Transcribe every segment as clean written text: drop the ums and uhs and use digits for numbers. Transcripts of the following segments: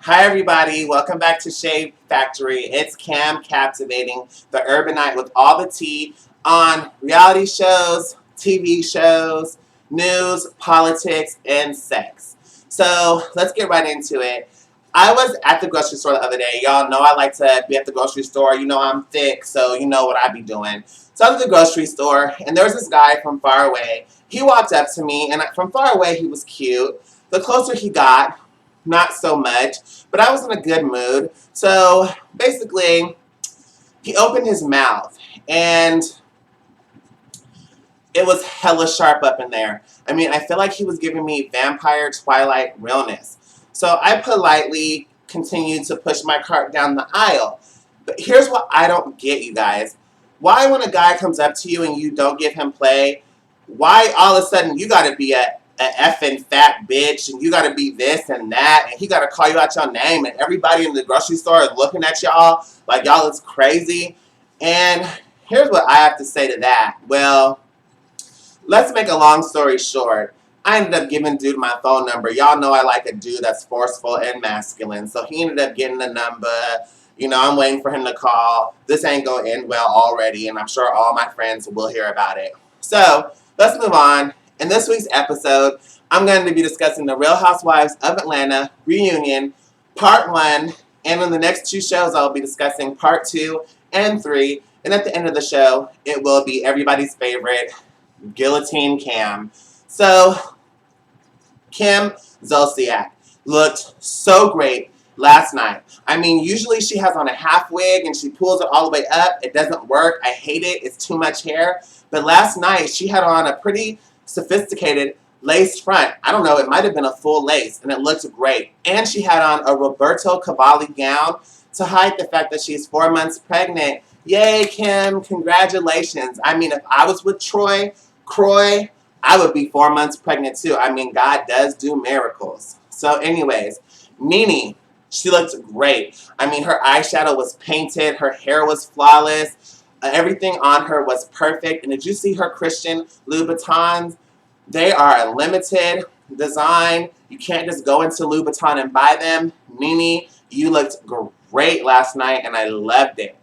Hi everybody, welcome back to ShadeFactorie. It's Cam captivating the urbanite with all the tea on reality shows, TV shows, news, politics, and sex. So let's get right into it. I was at the grocery store the other day. Y'all know I like to be at the grocery store. You know I'm thick, so you know what I be doing. So I was at the grocery store, and there was this guy from far away. He walked up to me, and from far away he was cute. The closer he got, not so much, but I was in a good mood. So basically, he opened his mouth, and it was hella sharp up in there. I mean, I feel like he was giving me vampire Twilight realness. So I politely continued to push my cart down the aisle. But here's what I don't get, you guys. Why when a guy comes up to you and you don't give him play, why all of a sudden you gotta be a effing fat bitch and you gotta be this and that and he gotta call you out your name and everybody in the grocery store is looking at y'all like y'all is crazy? And here's what I have to say to that. Well, let's make a long story short. I ended up giving dude my phone number. Y'all know I like a dude that's forceful and masculine. So he ended up getting the number. You know, I'm waiting for him to call. This ain't going to end well already, and I'm sure all my friends will hear about it. So let's move on. In this week's episode, I'm going to be discussing the Real Housewives of Atlanta reunion, part 1. And in the next 2 shows, I'll be discussing part 2 and 3. And at the end of the show, it will be everybody's favorite, Guillotine Cam. So, Kim Zolciak looked so great last night. I mean, usually she has on a half wig and she pulls it all the way up. It doesn't work. I hate it. It's too much hair. But last night, she had on a pretty sophisticated lace front. I don't know, it might have been a full lace, and it looked great. And she had on a Roberto Cavalli gown to hide the fact that she's 4 months pregnant. Yay, Kim, congratulations. I mean, if I was with Croy, I would be 4 months pregnant too. I mean, God does do miracles. So anyways, Nene, she looked great. I mean, her eyeshadow was painted. Her hair was flawless. Everything on her was perfect. And did you see her Christian Louboutins? They are a limited design. You can't just go into Louboutin and buy them. Nene, you looked great last night, and I loved it.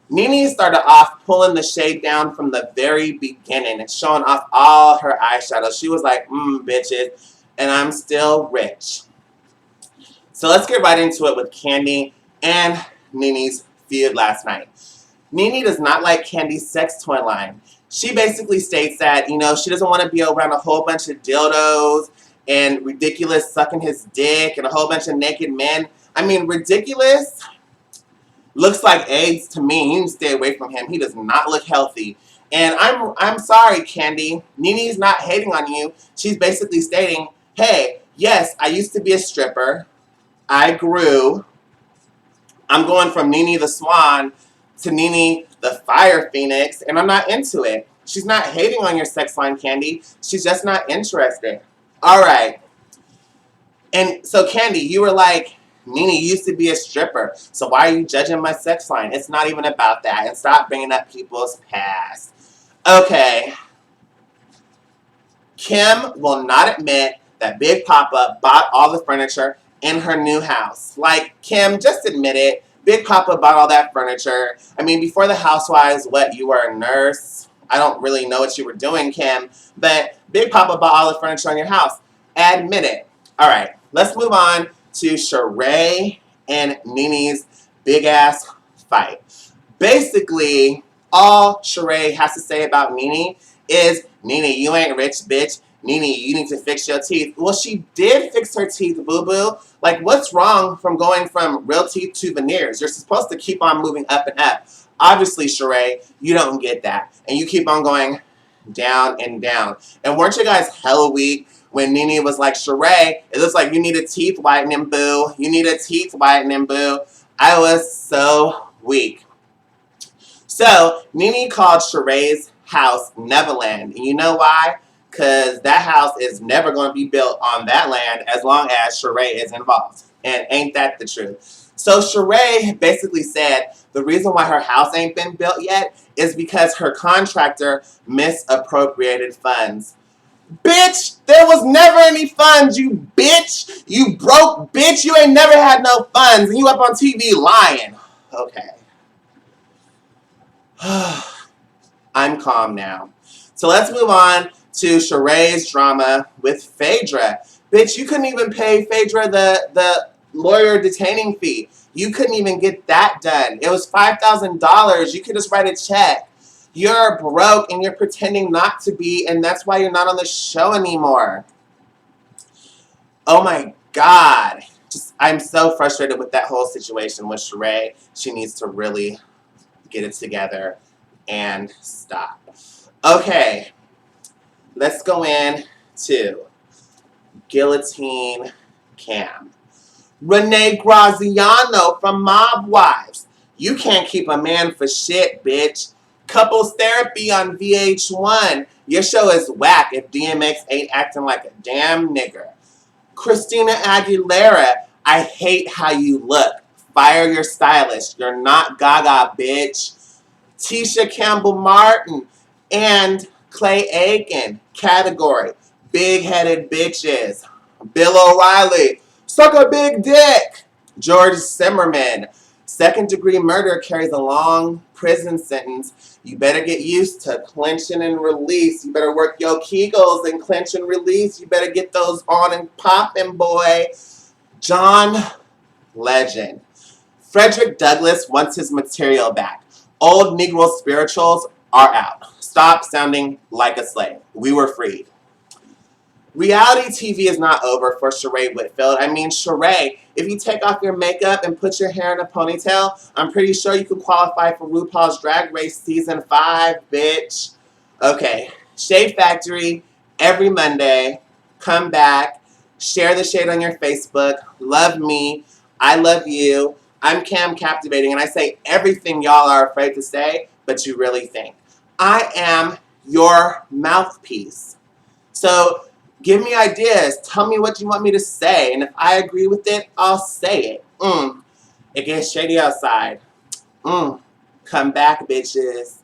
Nene started off pulling the shade down from the very beginning and showing off all her eyeshadow. She was like, bitches, and I'm still rich. So let's get right into it with Kandi and Nene's feud last night. Nene does not like Kandi's sex toy line. She basically states that, you know, she doesn't want to be around a whole bunch of dildos and Ridiculous sucking his dick and a whole bunch of naked men. I mean, Ridiculous looks like AIDS to me. You need to stay away from him. He does not look healthy. And I'm sorry, Kandi. Nene's not hating on you. She's basically stating, hey, yes, I used to be a stripper. I grew. I'm going from Nene the Swan to Nene the Fire Phoenix, and I'm not into it. She's not hating on your sex line, Kandi. She's just not interested. All right. And so, Kandi, you were like, Nene used to be a stripper, so why are you judging my sex line? It's not even about that, and stop bringing up people's past. Okay. Kim will not admit that Big Papa bought all the furniture in her new house. Like, Kim, just admit it. Big Papa bought all that furniture. I mean, before the Housewives, what, you were a nurse? I don't really know what you were doing, Kim, but Big Papa bought all the furniture in your house. Admit it. All right, let's move on to Sheree and Nene's big-ass fight. Basically, all Sheree has to say about Nene is, Nene, you ain't rich, bitch. Nene, you need to fix your teeth. Well, she did fix her teeth, boo-boo. Like, what's wrong from going from real teeth to veneers? You're supposed to keep on moving up and up. Obviously, Sheree, you don't get that. And you keep on going down and down. And weren't you guys hella weak when Nene was like, Sheree, it looks like you need a teeth whitening, boo. You need a teeth whitening, boo. I was so weak. So, Nene called Sheree's house Neverland. And you know why? Because that house is never going to be built on that land as long as Sheree is involved. And ain't that the truth? So Sheree basically said the reason why her house ain't been built yet is because her contractor misappropriated funds. Bitch, there was never any funds, you bitch. You broke bitch. You ain't never had no funds. And you up on TV lying. Okay. I'm calm now. So let's move on to Sheree's drama with Phaedra. Bitch, you couldn't even pay Phaedra the lawyer detaining fee. You couldn't even get that done. It was $5,000. You could just write a check. You're broke and you're pretending not to be, and that's why you're not on the show anymore. Oh my God. I'm so frustrated with that whole situation with Sheree. She needs to really get it together and stop. Okay, let's go in to Guillotine Cam. Renee Graziano from Mob Wives. You can't keep a man for shit, bitch. Couples Therapy on VH1. Your show is whack if DMX ain't acting like a damn nigger. Christina Aguilera. I hate how you look. Fire your stylist. You're not Gaga, bitch. Tisha Campbell-Martin and Clay Aiken. Category: big-headed bitches. Bill O'Reilly. Suck a big dick. George Zimmerman. Second-degree murder carries a long prison sentence. You better get used to clenching and release. You better work your Kegels and clench and release. You better get those on and popping, boy. John Legend. Frederick Douglass wants his material back. Old Negro spirituals are out. Stop sounding like a slave. We were freed. Reality TV is not over for Sheree Whitfield. I mean, Sheree, if you take off your makeup and put your hair in a ponytail, I'm pretty sure you can qualify for RuPaul's Drag Race Season 5, bitch. Okay, ShadeFactorie, every Monday. Come back. Share the shade on your Facebook. Love me. I love you. I'm Cam Captivating, and I say everything y'all are afraid to say, but you really think. I am your mouthpiece. So give me ideas. Tell me what you want me to say. And if I agree with it, I'll say it. It gets shady outside. Come back, bitches.